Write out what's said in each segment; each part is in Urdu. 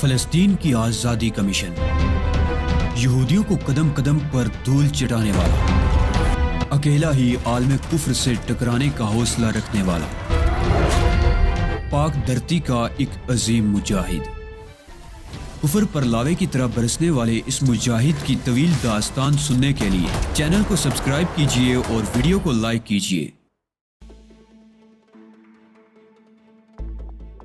فلسطین کی آزادی کا مشن، یہودیوں کو قدم قدم پر دھول چٹانے والا، اکیلا ہی عالم کفر سے ٹکرانے کا حوصلہ رکھنے والا، پاک دھرتی کا ایک عظیم مجاہد، کفر پر لاوے کی طرح برسنے والے اس مجاہد کی طویل داستان سننے کے لیے چینل کو سبسکرائب کیجئے اور ویڈیو کو لائک کیجئے۔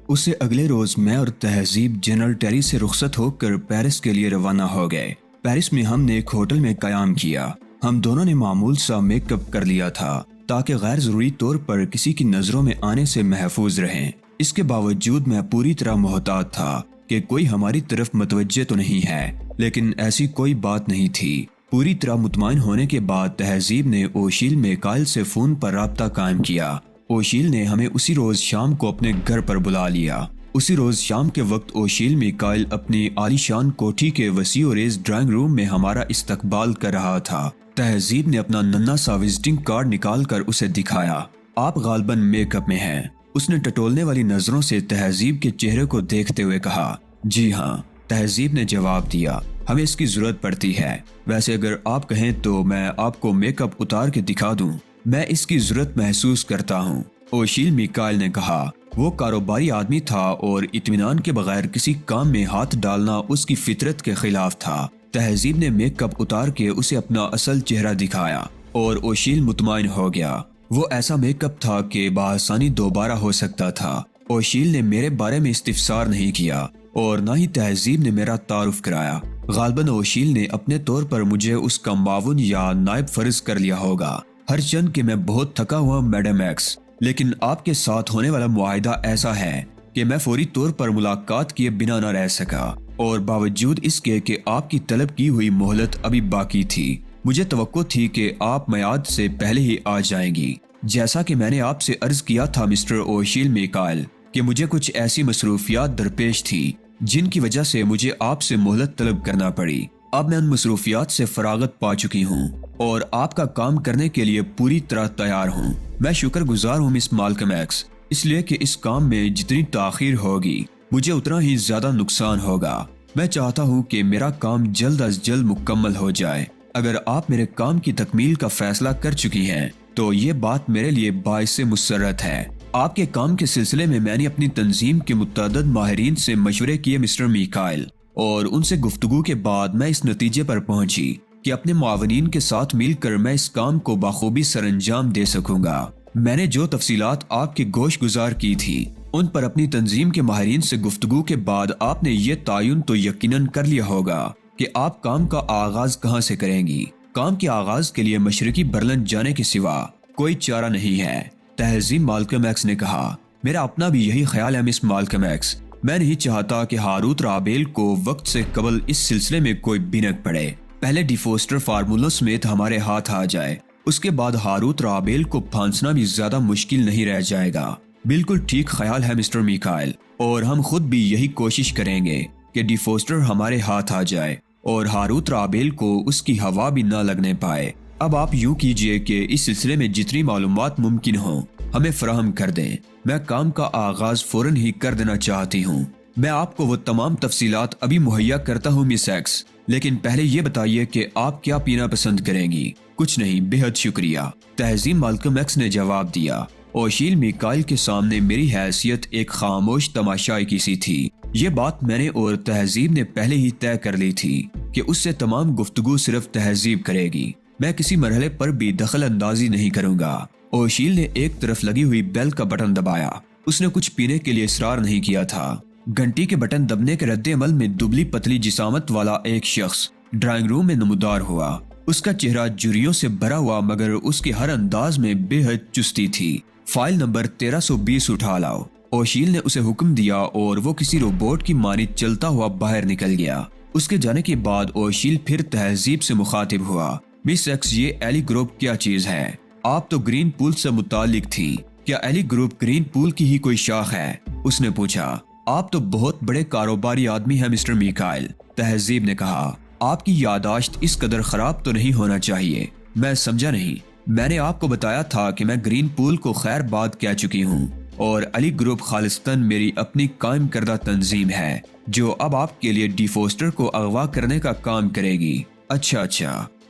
اسے اگلے روز میں اور تہذیب جنرل ٹیری سے رخصت ہو کر پیرس کے لیے روانہ ہو گئے۔ پیرس میں ہم نے ایک ہوٹل میں قیام کیا۔ ہم دونوں نے معمول سا میک اپ کر لیا تھا تاکہ غیر ضروری طور پر کسی کی نظروں میں آنے سے محفوظ رہیں۔ اس کے باوجود میں پوری طرح محتاط تھا کہ کوئی ہماری طرف متوجہ تو نہیں ہے، لیکن ایسی کوئی بات نہیں تھی۔ پوری طرح مطمئن ہونے کے بعد تہذیب نے اوشیل میکائل سے فون پر رابطہ قائم کیا۔ اوشیل نے ہمیں اسی روز شام کو اپنے گھر پر بلا لیا۔ اسی روز شام کے وقت اوشیل میکائل اپنی عالی شان کوٹھی کے وسیع و ریز ڈرائنگ روم میں ہمارا استقبال کر رہا تھا۔ تہذیب نے اپنا ننھا سا وزٹنگ کارڈ نکال کر اسے دکھایا۔ آپ غالباً میک اپ میں ہیں۔ اس نے ٹٹولنے والی نظروں سے تہذیب کے چہرے کو دیکھتے ہوئے کہا۔ جی ہاں، تہذیب نے جواب دیا، ہمیں اس کی ضرورت پڑتی ہے۔ ویسے اگر آپ کہیں تو میں آپ کو میک اپ اتار کے دکھا دوں، میں اس کی ضرورت محسوس کرتا ہوں۔ اوشیل میکائل نے کہا۔ وہ کاروباری آدمی تھا اور اطمینان کے بغیر کسی کام میں ہاتھ ڈالنا اس کی فطرت کے خلاف تھا۔ تہذیب نے میک اپ اتار کے اسے اپنا اصل چہرہ دکھایا اور اوشیل مطمئن ہو گیا۔ وہ ایسا میک اپ تھا کہ بآسانی دوبارہ ہو سکتا تھا۔ اوشیل نے میرے بارے میں استفسار نہیں کیا اور نہ ہی تہذیب نے میرا تعارف کرایا۔ غالباً اوشیل نے اپنے طور پر مجھے اس کا معاون یا نائب فرض کر لیا ہوگا، ہر چند کہ میں بہت تھکا ہوا میڈم ایکس، لیکن آپ کے ساتھ ہونے والا معاہدہ ایسا ہے کہ میں فوری طور پر ملاقات کیے بنا نہ رہ سکا، اور باوجود اس کے کہ آپ کی طلب کی ہوئی مہلت ابھی باقی تھی، مجھے توقع تھی کہ آپ میعاد سے پہلے ہی آ جائیں گی۔ جیسا کہ میں نے آپ سے عرض کیا تھا مسٹر اوشیل میکائل کہ مجھے کچھ ایسی مصروفیات درپیش تھی جن کی وجہ سے مجھے آپ سے مہلت طلب کرنا پڑی۔ اب میں ان مصروفیات سے فراغت پا چکی ہوں اور آپ کا کام کرنے کے لیے پوری طرح تیار ہوں۔ میں شکر گزار ہوں مس مالکم ایکس، اس لیے کہ اس کام میں جتنی تاخیر ہوگی مجھے اتنا ہی زیادہ نقصان ہوگا۔ میں چاہتا ہوں کہ میرا کام جلد از جلد مکمل ہو جائے۔ اگر آپ میرے کام کی تکمیل کا فیصلہ کر چکی ہیں تو یہ بات میرے لیے باعث مسرت ہے۔ آپ کے کام کے سلسلے میں نے اپنی تنظیم کے متعدد ماہرین سے مشورے کیے مسٹر میکائل، اور ان سے گفتگو کے بعد میں اس نتیجے پر پہنچی کہ اپنے معاونین کے ساتھ مل کر میں اس کام کو بخوبی سر انجام دے سکوں گا۔ میں نے جو تفصیلات آپ کے گوش گزار کی تھی ان پر اپنی تنظیم کے ماہرین سے گفتگو کے بعد آپ نے یہ تعین تو یقیناً کر لیا ہوگا کہ آپ کام کا آغاز کہاں سے کریں گی۔ کام کے آغاز کے لیے مشرقی برلن جانے کے سوا کوئی چارہ نہیں ہے، تہذیب مالکم ایکس نے کہا۔ میرا اپنا بھی یہی خیال ہے مس مالکم ایکس۔ میں نہیں چاہتا کہ ہاروت رابیل کو وقت سے قبل اس سلسلے میں کوئی بینک پڑے۔ پہلے ڈی فوسٹر فارمولوں سمیت ہمارے ہاتھ آ جائے، اس کے بعد ہاروت رابیل کو پھانسنا بھی زیادہ مشکل نہیں رہ جائے گا۔ بالکل ٹھیک خیال ہے مسٹر میکائل، اور ہم خود بھی یہی کوشش کریں گے کہ ڈی فوسٹر ہمارے ہاتھ آ جائے اور ہاروت رابیل کو اس کی ہوا بھی نہ لگنے پائے۔ اب آپ یوں کیجئے کہ اس سلسلے میں جتنی معلومات ممکن ہوں ہمیں فراہم کر دیں۔ میں کام کا آغاز فوراً ہی کر دینا چاہتی ہوں۔ میں آپ کو وہ تمام تفصیلات ابھی مہیا کرتا ہوں مس ایکس، لیکن پہلے یہ بتائیے کہ آپ کیا پینا پسند کریں گی۔ کچھ نہیں، بے حد شکریہ، تہذیب مالکم ایکس نے جواب دیا۔ اوشیل میکائل کے سامنے میری حیثیت ایک خاموش تماشائی کی سی تھی۔ یہ بات میں نے اور تہذیب نے پہلے ہی طے کر لی تھی کہ اس سے تمام گفتگو صرف تہذیب کرے گی، میں کسی مرحلے پر بھی دخل اندازی نہیں کروں گا۔ اوشیل نے ایک طرف لگی ہوئی بیل کا بٹن دبایا۔ اس نے کچھ پینے کے لیے اصرار نہیں کیا تھا۔ گھنٹی کے بٹن دبنے کے رد عمل میں دبلی پتلی جسامت والا ایک شخص ڈرائنگ روم میں نمودار ہوا۔ اس کا چہرہ جھریوں سے بھرا ہوا مگر اس کے ہر انداز میں بے حد چستی تھی۔ فائل نمبر 1320 اٹھا لاؤ، اوشیل نے اسے حکم دیا اور وہ کسی روبوٹ کی مانند چلتا ہوا باہر نکل گیا۔ اس کے جانے کے بعد اوشیل پھر تہذیب سے مخاطب ہوا۔ مس ایکس، یہ ایلی گروپ کیا چیز ہے؟ آپ تو گرین پول سے متعلق تھی، کیا ایلی گروپ گرین پول کی ہی کوئی شاخ ہے؟ اس نے پوچھا۔ آپ تو بہت بڑے کاروباری آدمی ہیں مسٹر میکائل، تہذیب نے کہا۔ آپ کی یادداشت اس قدر خراب تو نہیں ہونا چاہیے۔ میں سمجھا نہیں۔ میں نے آپ کو بتایا تھا کہ میں گرین پول کو خیر باد کہہ چکی ہوں اور علی گروپ خالصتاً میری اپنی قائم کردہ تنظیم ہے جو اب آپ کے لیے ڈی فوسٹر کو اغوا کرنے کا کام کرے گی۔ اچھا،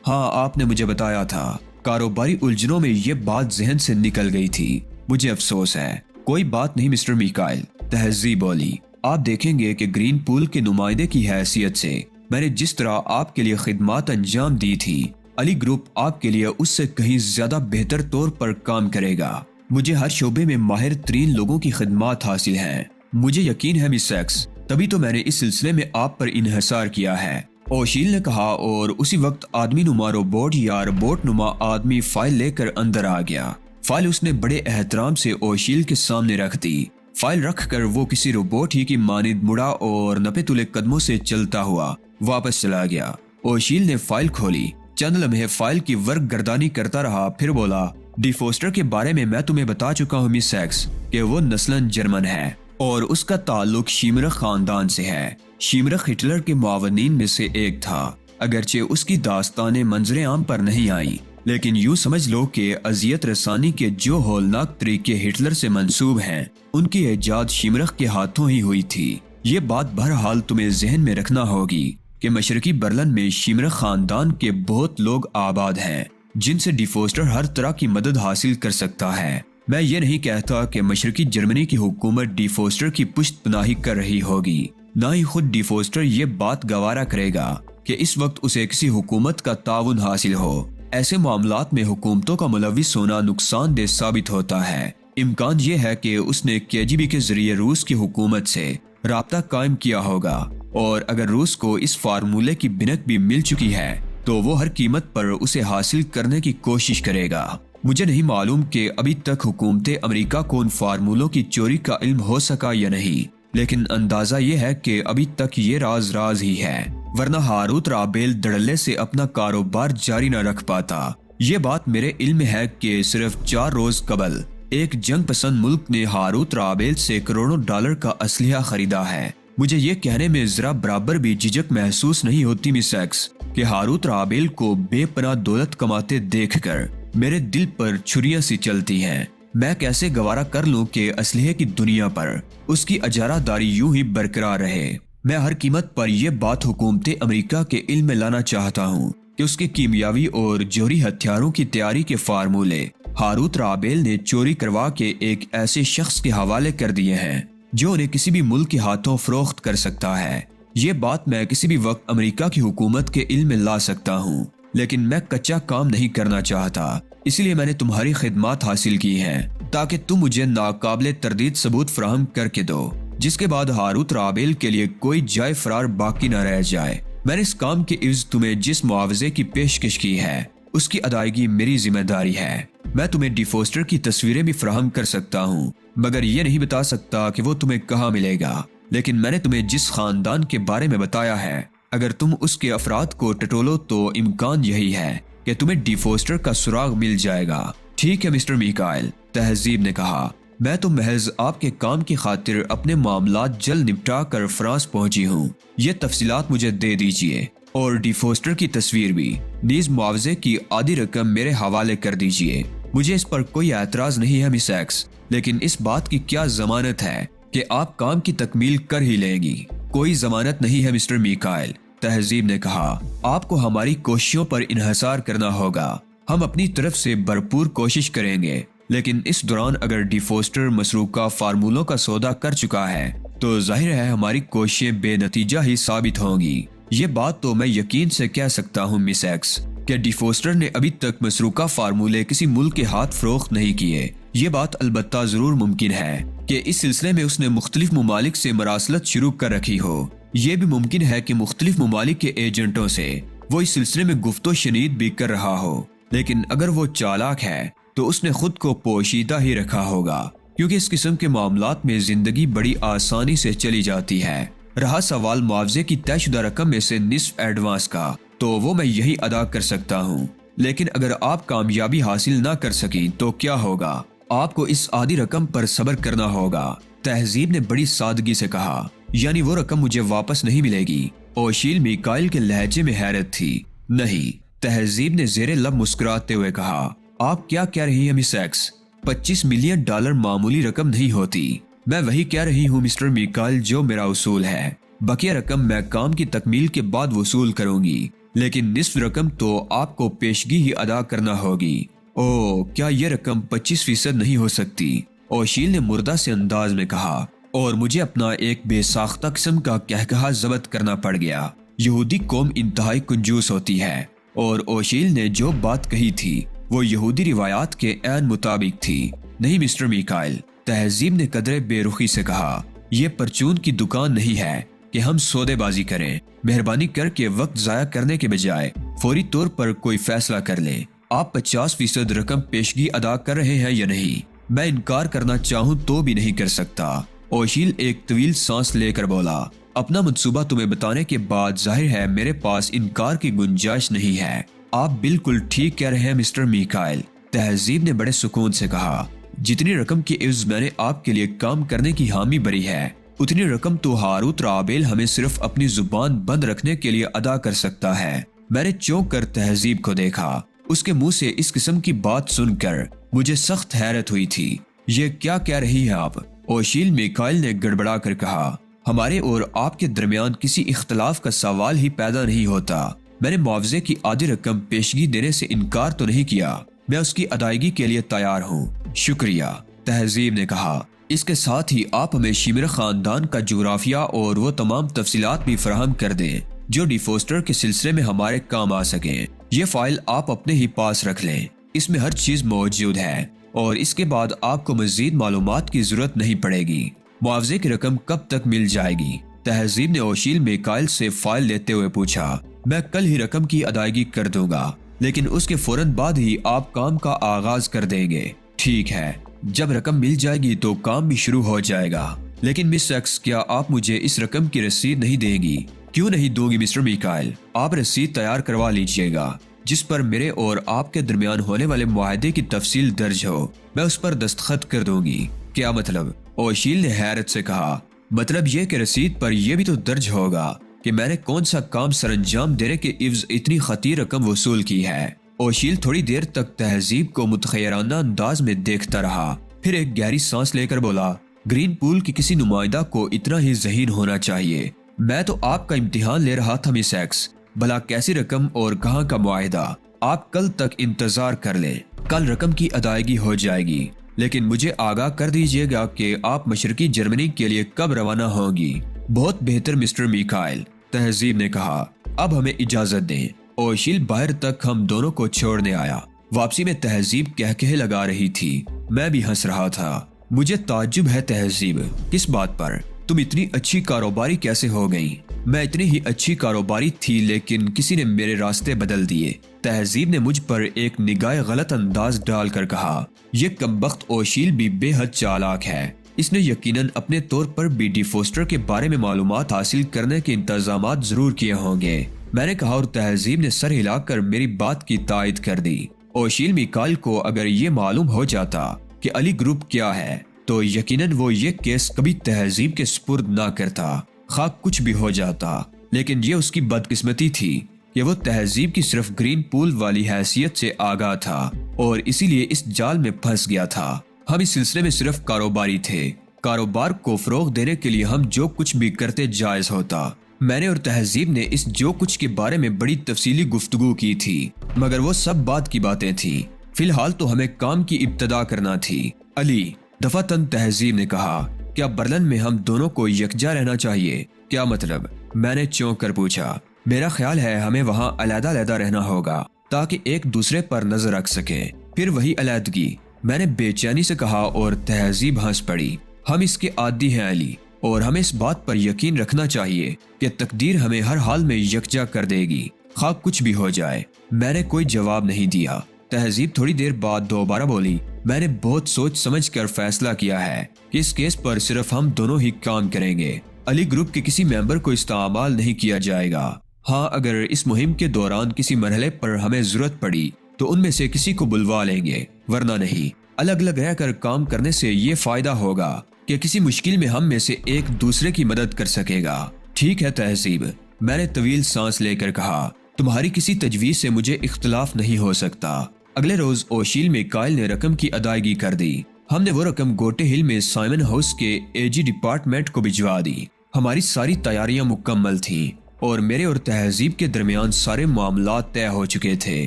ہاں آپ نے مجھے بتایا تھا۔ کاروباری الجھنوں میں یہ بات ذہن سے نکل گئی تھی۔ مجھے افسوس ہے۔ کوئی بات نہیں مسٹر میکائل، تہذیب بولی۔ آپ دیکھیں گے کہ گرین پول کے نمائندے کی حیثیت سے میں نے جس طرح آپ کے لیے خدمات انجام دی تھی، علی گروپ آپ کے لیے اس سے کہیں زیادہ بہتر طور پر کام کرے گا۔ مجھے ہر شعبے میں ماہر ترین لوگوں کی خدمات حاصل ہیں۔ مجھے یقین ہے مس سیکس، تبھی تو میں نے اس سلسلے میں آپ پر انحصار کیا ہے، اوشیل نے کہا، اور اسی وقت آدمی نما روبوٹ یا روبوٹ نما آدمی فائل لے کر اندر آ گیا۔ فائل اس نے بڑے احترام سے اوشیل کے سامنے رکھ دی۔ فائل رکھ کر وہ کسی روبوٹ ہی کی مانند مڑا اور نپے تلے قدموں سے چلتا ہوا واپس چلا گیا۔ اوشیل نے فائل کھولی، چند لمحے فائل کی ورق گردانی کرتا رہا، پھر بولا، ڈی فوسٹر کے بارے میں تمہیں بتا چکا ہوں مس سیکس کہ وہ نسلاً جرمن ہے اور اس کا تعلق شیمرخ خاندان سے ہے۔ شیمرخ ہٹلر کے معاونین میں سے ایک تھا، اگرچہ اس کی داستانیں منظر عام پر نہیں آئیں، لیکن یوں سمجھ لو کہ اذیت رسانی کے جو ہولناک طریقے ہٹلر سے منسوب ہیں ان کی ایجاد شیمرخ کے ہاتھوں ہی ہوئی تھی۔ یہ بات بہرحال تمہیں ذہن میں رکھنا ہوگی کہ مشرقی برلن میں شیمرخ خاندان کے بہت لوگ آباد ہیں جن سے ڈی فوسٹر ہر طرح کی مدد حاصل کر سکتا ہے۔ میں یہ نہیں کہتا کہ مشرقی جرمنی کی حکومت ڈی فوسٹر کی پشت پناہی کر رہی ہوگی، نہ ہی خود ڈی فوسٹر یہ بات گوارا کرے گا کہ اس وقت اسے کسی حکومت کا تعاون حاصل ہو۔ ایسے معاملات میں حکومتوں کا ملوث ہونا نقصان دہ ثابت ہوتا ہے۔ امکان یہ ہے کہ اس نے KGB کے ذریعے روس کی حکومت سے رابطہ قائم کیا ہوگا، اور اگر روس کو اس فارمولے کی بنک بھی مل چکی ہے تو وہ ہر قیمت پر اسے حاصل کرنے کی کوشش کرے گا۔ مجھے نہیں معلوم کہ ابھی تک حکومت امریکہ کو ان فارمولوں کی چوری کا علم ہو سکا یا نہیں، لیکن اندازہ یہ ہے کہ ابھی تک یہ راز ہی ہے، ورنہ ہاروت رابیل دڑلے سے اپنا کاروبار جاری نہ رکھ پاتا۔ یہ بات میرے علم میں ہے کہ صرف 4 روز قبل ایک جنگ پسند ملک نے ہاروت رابیل سے کروڑوں ڈالر کا اسلحہ خریدا ہے۔ مجھے یہ کہنے میں ذرا برابر بھی جھجک محسوس نہیں ہوتی مس ایکس کہ ہاروت رابیل کو بے پناہ دولت کماتے دیکھ کر میرے دل پر چھریاں سی چلتی ہیں۔ میں کیسے گوارا کر لوں کہ اسلحے کی دنیا پر اس کی اجارہ داری یوں ہی برقرار رہے۔ میں ہر قیمت پر یہ بات حکومت امریکہ کے علم میں لانا چاہتا ہوں کہ اس کے کیمیاوی اور جوہری ہتھیاروں کی تیاری کے فارمولے ہاروت رابیل نے چوری کروا کے ایک ایسے شخص کے حوالے کر دیے ہیں جو انہیں کسی بھی ملک کے ہاتھوں فروخت کر سکتا ہے۔ یہ بات میں کسی بھی وقت امریکہ کی حکومت کے علم میں لا سکتا ہوں، لیکن میں کچا کام نہیں کرنا چاہتا، اس لیے میں نے تمہاری خدمات حاصل کی ہیں تاکہ تم مجھے ناقابل تردید ثبوت فراہم کر کے دو، جس کے بعد ہاروت رابیل کے لیے کوئی جائے فرار باقی نہ رہ جائے۔ میں نے اس کام کے عوض تمہیں جس معاوضے کی پیشکش کی ہے اس کی ادائیگی میری ذمہ داری ہے۔ میں تمہیں ڈی فوسٹر کی تصویریں بھی فراہم کر سکتا ہوں، مگر یہ نہیں بتا سکتا کہ وہ تمہیں کہاں ملے گا۔ لیکن میں نے تمہیں جس خاندان کے بارے میں بتایا ہے، اگر تم اس کے افراد کو ٹٹولو تو امکان یہی ہے کہ تمہیں ڈی فوسٹر کا سراغ مل جائے گا۔ ٹھیک ہے مسٹر میکائل، تہذیب نے کہا، میں تو محض آپ کے کام کی خاطر اپنے معاملات جلد نپٹا کر فرانس پہنچی ہوں۔ یہ تفصیلات مجھے دے دیجئے اور ڈی فوسٹر کی تصویر بھی، نیز معاوضے کی آدھی رقم میرے حوالے کر دیجئے۔ مجھے اس پر کوئی اعتراض نہیں ہے مس ایکس، لیکن اس بات کی کیا ضمانت ہے کہ آپ کام کی تکمیل کر ہی لیں گی؟ کوئی ضمانت نہیں ہے مسٹر میکائل، تہذیب نے کہا، آپ کو ہماری کوششوں پر انحصار کرنا ہوگا۔ ہم اپنی طرف سے بھرپور کوشش کریں گے، لیکن اس دوران اگر ڈی فوسٹر مسروقہ فارمولوں کا سودا کر چکا ہے تو ظاہر ہے ہماری کوششیں بے نتیجہ ہی ثابت ہوں گی۔ یہ بات تو میں یقین سے کہہ سکتا ہوں مس ایکس کہ ڈی فوسٹر نے ابھی تک مسروقہ فارمولے کسی ملک کے ہاتھ فروخت نہیں کیے۔ یہ بات البتہ ضرور ممکن ہے کہ اس سلسلے میں اس نے مختلف ممالک سے مراسلت شروع کر رکھی ہو۔ یہ بھی ممکن ہے کہ مختلف ممالک کے ایجنٹوں سے وہ اس سلسلے میں گفت و شنید بھی کر رہا ہو، لیکن اگر وہ چالاک ہے تو اس نے خود کو پوشیدہ ہی رکھا ہوگا، کیونکہ اس قسم کے معاملات میں زندگی بڑی آسانی سے چلی جاتی ہے۔ رہا سوال معاوضے کی طے شدہ رقم میں سے نصف ایڈوانس کا، تو وہ میں یہی ادا کر سکتا ہوں، لیکن اگر آپ کامیابی حاصل نہ کر سکیں تو کیا ہوگا؟ آپ کو اس آدھی رقم پر صبر کرنا ہوگا، تہذیب نے بڑی سادگی سے کہا۔ یعنی وہ رقم مجھے واپس نہیں ملے گی؟ اوشیل میکائل کے لہجے میں حیرت تھی۔ نہیں، تہذیب نے زیر لب مسکراتے ہوئے کہا، آپ کیا کہہ رہی ہیں مس ایکس؟ $25 ملین معمولی رقم نہیں ہوتی۔ میں وہی کہہ رہی ہوں مسٹر میکائل جو میرا اصول ہے۔ بقیہ رقم میں کام کی تکمیل کے بعد وصول کروں گی، لیکن نصف رقم تو آپ کو پیشگی ہی ادا کرنا ہوگی۔ اوہ، کیا یہ رقم 25% نہیں ہو سکتی؟ اوشیل نے مردہ سے انداز میں کہا، اور مجھے اپنا ایک بے ساختہ قسم کا کہکہا ضبط کرنا پڑ گیا۔ یہودی قوم انتہائی کنجوس ہوتی ہے، اور اوشیل نے جو بات کہی تھی وہ یہودی روایات کے عین مطابق تھی۔ نہیں مسٹر میکائل، تہذیب نے قدرے بے رخی سے کہا، یہ پرچون کی دکان نہیں ہے کہ ہم سودے بازی کریں۔ مہربانی کر کے وقت ضائع کرنے کے بجائے فوری طور پر کوئی فیصلہ کر لیں۔ آپ 50% رقم پیشگی ادا کر رہے ہیں یا نہیں؟ میں انکار کرنا چاہوں تو بھی نہیں کر سکتا۔ اوشیل ایک طویل سانس لے کر بولا، اپنا منصوبہ تمہیں بتانے کے بعد ظاہر ہے میرے پاس انکار کی گنجائش نہیں ہے۔ آپ بالکل ٹھیک کہہ رہے ہیں مسٹر میکائل، تہذیب نے بڑے سکون سے کہا۔ جتنی رقم کے عوض میں نے آپ کے لیے کام کرنے کی حامی بری ہے، اتنی رقم تو ہاروت رابیل ہمیں صرف اپنی زبان بند رکھنے کے لیے ادا کر سکتا ہے۔ میں نے چونک کر تہذیب کو دیکھا۔ اس کے منہ سے اس قسم کی بات سن کر مجھے سخت حیرت ہوئی تھی۔ یہ کیا کہہ رہی ہیں آپ؟ اوشیل میکائل نے گڑبڑا کر کہا، ہمارے اور آپ کے درمیان کسی اختلاف کا سوال ہی پیدا نہیں ہوتا۔ میں نے معاوضے کی آدھی رقم پیشگی دینے سے انکار تو نہیں کیا، میں اس کی ادائیگی کے لیے تیار ہوں۔ شکریہ، تہذیب نے کہا۔ اس کے ساتھ ہی آپ ہمیں شیمر خاندان کا جغرافیہ اور وہ تمام تفصیلات بھی فراہم کر دیں جو ڈی فوسٹر کے سلسلے میں ہمارے کام آ سکیں۔ یہ فائل آپ اپنے ہی پاس رکھ لیں، اس میں ہر چیز موجود ہے، اور اس کے بعد آپ کو مزید معلومات کی ضرورت نہیں پڑے گی۔ معاوضے کی رقم کب تک مل جائے گی؟ تہذیب نے اوشیل میکائل سے فائل لیتے ہوئے پوچھا۔ میں کل ہی رقم کی ادائیگی کر دوں گا، لیکن اس کے فوراً بعد ہی آپ کام کا آغاز کر دیں گے۔ ٹھیک ہے، جب رقم مل جائے گی تو کام بھی شروع ہو جائے گا۔ لیکن مس ایکس، کیا آپ مجھے اس رقم کی رسید نہیں دیں گی؟ کیوں نہیں دوں گی مسٹر میکائل، آپ رسید تیار کروا لیجئے گا جس پر میرے اور آپ کے درمیان ہونے والے معاہدے کی تفصیل درج ہو۔ میں اس پر دستخط کر دوں گی۔ کیا مطلب؟ اوشیل نے حیرت سے کہا۔ مطلب یہ کہ رسید پر یہ بھی تو درج ہوگا کہ میں نے کون سا کام سر انجام دینے کے عوض اتنی خطیر رقم وصول کی ہے۔ اوشیل تھوڑی دیر تک تہذیب کو متخیرانہ انداز میں دیکھتا رہا، پھر ایک گہری سانس لے کر بولا، گرین پول کی کسی نمائندہ کو اتنا ہی ذہین ہونا چاہیے۔ میں تو آپ کا امتحان لے رہا تھا مس ایکس، بھلا کیسی رقم اور کہاں کا معاہدہ؟ آپ کل تک انتظار کر لیں، کل رقم کی ادائیگی ہو جائے گی، لیکن مجھے آگاہ کر دیجیے گا کہ آپ مشرقی جرمنی کے لیے کب روانہ ہوں گی۔ بہت بہتر مسٹر میکائل، تہذیب نے کہا، اب ہمیں اجازت دیں۔ اوشیل باہر تک ہم دونوں کو چھوڑنے آیا۔ واپسی میں تہذیب کہکہے لگا رہی تھی، میں بھی ہنس رہا تھا۔ مجھے تعجب ہے تہذیب، کس بات پر؟ تم اتنی اچھی کاروباری کیسے ہو گئی؟ میں اتنی ہی اچھی کاروباری تھی لیکن کسی نے میرے راستے بدل دیے۔ تہذیب نے مجھ پر ایک نگاہ غلط انداز ڈال کر کہا، یہ کمبخت اوشیل بھی بے حد چالاک ہے۔ اس نے یقیناً اپنے طور پر بی ڈی فوسٹر کے بارے میں معلومات حاصل کرنے کے انتظامات ضرور کیے ہوں گے۔ میں نے کہا اور تہذیب نے سر ہلا کر میری بات کی تائید کر دی۔ اوشیل میکائل کو اگر یہ معلوم ہو جاتا کہ علی گروپ کیا ہے تو یقیناً وہ یہ کیس کبھی تہذیب کے سپرد نہ کرتا، خواہ کچھ بھی ہو جاتا۔ لیکن یہ اس کی بدقسمتی تھی کہ وہ تہذیب کی صرف گرین پول والی حیثیت سے آگاہ تھا اور اسی لیے اس جال میں پھنس گیا تھا۔ ہم اس سلسلے میں صرف کاروباری تھے، کاروبار کو فروغ دینے کے لیے ہم جو کچھ بھی کرتے جائز ہوتا۔ میں نے اور تہذیب نے اس جو کچھ کے بارے میں بڑی تفصیلی گفتگو کی تھی، مگر وہ سب بات کی باتیں تھیں۔ فی الحال تو ہمیں کام کی ابتدا کرنا تھی۔ علی، دفعتاً تہذیب نے کہا، کیا برلن میں ہم دونوں کو یکجا رہنا چاہیے؟ کیا مطلب؟ میں نے چونک کر پوچھا۔ میرا خیال ہے ہمیں وہاں علیحدہ علیحدہ رہنا ہوگا تاکہ ایک دوسرے پر نظر رکھ سکیں۔ پھر وہی علیحدگی، میں نے بے چینی سے کہا اور تہذیب ہنس پڑی۔ ہم اس کے عادی ہیں علی، اور ہمیں اس بات پر یقین رکھنا چاہیے کہ تقدیر ہمیں ہر حال میں یکجا کر دے گی، خواہ کچھ بھی ہو جائے۔ میں نے کوئی جواب نہیں دیا۔ تہذیب تھوڑی دیر بعد دوبارہ بولی، میں نے بہت سوچ سمجھ کر فیصلہ کیا ہے کہ اس کیس پر صرف ہم دونوں ہی کام کریں گے۔ علی گروپ کے کسی ممبر کو استعمال نہیں کیا جائے گا۔ ہاں، اگر اس مہم کے دوران کسی مرحلے پر ہمیں ضرورت پڑی تو ان میں سے کسی کو بلوا لیں گے، ورنہ نہیں۔ الگ الگ رہ کر کام کرنے سے یہ فائدہ ہوگا کہ کسی مشکل میں ہم میں سے ایک دوسرے کی مدد کر سکے گا۔ ٹھیک ہے تہذیب، میں نے طویل سانس لے کر کہا، تمہاری کسی تجویز سے مجھے اختلاف نہیں ہو سکتا۔ اگلے روز اوشیل میں کائل نے رقم کی ادائیگی کر دی۔ ہم نے وہ رقم گوٹے ہل میں سائمن ہاؤس کے اے جی ڈپارٹمنٹ کو بھجوا دی۔ ہماری ساری تیاریاں مکمل تھیں اور میرے اور تہذیب کے درمیان سارے معاملات طے ہو چکے تھے۔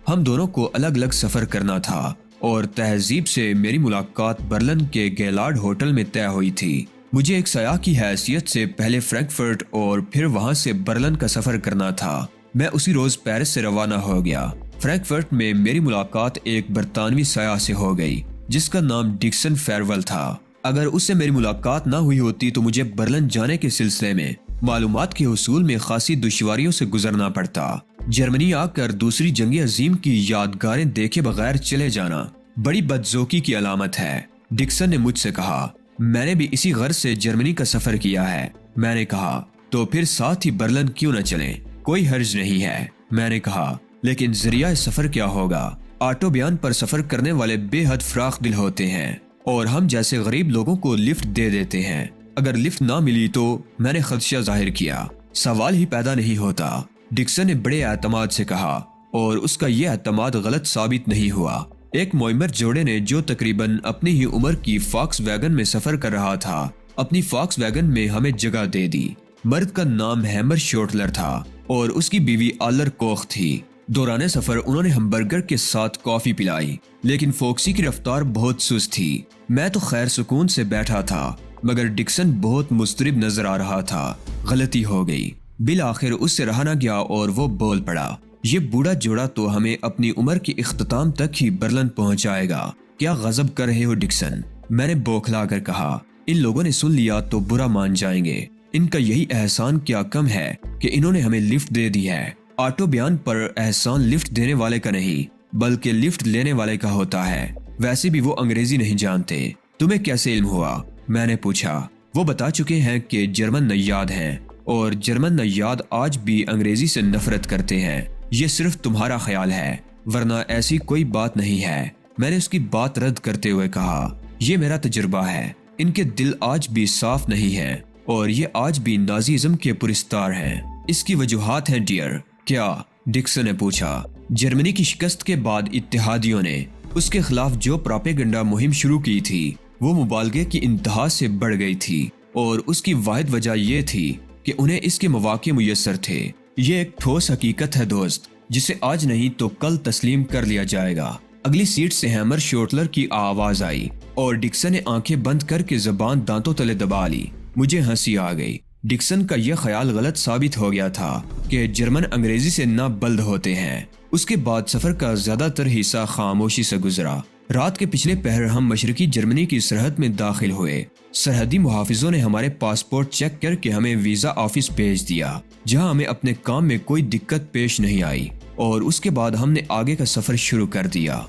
ہم دونوں کو الگ الگ سفر کرنا تھا اور تہذیب سے میری ملاقات برلن کے گیلارڈ ہوٹل میں طے ہوئی تھی۔ مجھے ایک سیاح کی حیثیت سے پہلے فرینکفرٹ اور پھر وہاں سے برلن کا سفر کرنا تھا۔ میں اسی روز پیرس سے روانہ ہو گیا۔ فرینکفرٹ میں میری ملاقات ایک برطانوی سیاح سے ہو گئی جس کا نام ڈکسن فیرول تھا۔ اگر اس سے میری ملاقات نہ ہوئی ہوتی تو مجھے برلن جانے کے سلسلے میں معلومات کے حصول میں خاصی دشواریوں سے گزرنا پڑتا۔ جرمنی آ کر دوسری جنگ عظیم کی یادگاریں دیکھے بغیر چلے جانا بڑی بدذوقی کی علامت ہے، ڈکسن نے مجھ سے کہا۔ میں نے بھی اسی غرض سے جرمنی کا سفر کیا ہے۔ میں نے کہا تو پھر ساتھ ہی برلن کیوں نہ چلیں؟ کوئی حرج نہیں ہے، میں نے کہا، لیکن ذریعہ سفر کیا ہوگا؟ آٹو بیان پر سفر کرنے والے بے حد فراخ دل ہوتے ہیں اور ہم جیسے غریب لوگوں کو لفٹ دے دیتے ہیں۔ اگر لفٹ نہ ملی تو میں نے خدشہ ظاہر کیا۔ سوال ہی پیدا نہیں ہوتا، ڈکسن نے بڑے اعتماد سے کہا، اور اس کا یہ اعتماد غلط ثابت نہیں ہوا۔ ایک معمر جوڑے نے جو تقریباً اپنی ہی عمر کی فاکس ویگن میں سفر کر رہا تھا اپنی فاکس ویگن میں ہمیں جگہ دے دی۔ مرد کا نام ہیمر شوٹلر تھا اور اس کی بیوی آلر کوخ تھی۔ دوران سفر انہوں نے ہمبرگر کے ساتھ کافی پلائی، لیکن فوکسی کی رفتار بہت سست تھی۔ میں تو خیر سکون سے بیٹھا تھا مگر ڈکسن بہت مضطرب نظر آ رہا تھا۔ غلطی ہو گئی، بالآخر اس سے رہا نہ گیا اور وہ بول پڑا، یہ بوڑھا جوڑا تو ہمیں اپنی عمر کے اختتام تک ہی برلن پہنچائے گا۔ کیا غضب کر رہے ہو ڈکسن؟ میں نے بوکھلا کر کہا، ان لوگوں نے سن لیا تو برا مان جائیں گے۔ ان کا یہی احسان کیا کم ہے کہ انہوں نے ہمیں لفٹ دے دی ہے۔ آٹو بیان پر احسان لفٹ دینے والے کا نہیں بلکہ لفٹ لینے والے کا ہوتا ہے۔ ویسے بھی وہ انگریزی نہیں جانتے۔ تمہیں کیسے علم ہوا؟ میں نے پوچھا۔ وہ بتا چکے ہیں کہ جرمن نیاد ہیں اور جرمن نیاد آج بھی انگریزی سے نفرت کرتے ہیں۔ یہ صرف تمہارا خیال ہے ورنہ ایسی کوئی بات نہیں ہے، میں نے اس کی بات رد کرتے ہوئے کہا۔ یہ میرا تجربہ ہے، ان کے دل آج بھی صاف نہیں ہیں اور یہ آج بھی نازیزم کے پرستار ہیں۔ اس کی وجوہات ہیں ڈیئر۔ کیا؟ ڈکسن نے پوچھا۔ جرمنی کی شکست کے بعد اتحادیوں نے اس کے خلاف جو پراپیگنڈا مہم شروع کی تھی وہ مبالغے کی انتہا سے بڑھ گئی تھی اور اس کی واحد وجہ یہ تھی کہ انہیں اس کے مواقع میسر تھے۔ یہ ایک ٹھوس حقیقت ہے دوست، جسے آج نہیں تو کل تسلیم کر لیا جائے گا۔ اگلی سیٹ سے ہیمر شوٹلر کی آواز آئی اور ڈکسن نے آنکھیں بند کر کے زبان دانتوں تلے دبا لی۔ مجھے ہنسی آ گئی۔ ڈکسن کا یہ خیال غلط ثابت ہو گیا تھا کہ جرمن انگریزی سے نہ بلد ہوتے ہیں۔ اس کے بعد سفر کا زیادہ تر حصہ خاموشی سے گزرا۔ رات کے پچھلے پہر ہم مشرقی جرمنی کی سرحد میں داخل ہوئے۔ سرحدی محافظوں نے ہمارے پاسپورٹ چیک کر کے ہمیں ویزا آفس بھیج دیا، جہاں ہمیں اپنے کام میں کوئی دقت پیش نہیں آئی، اور اس کے بعد ہم نے آگے کا سفر شروع کر دیا۔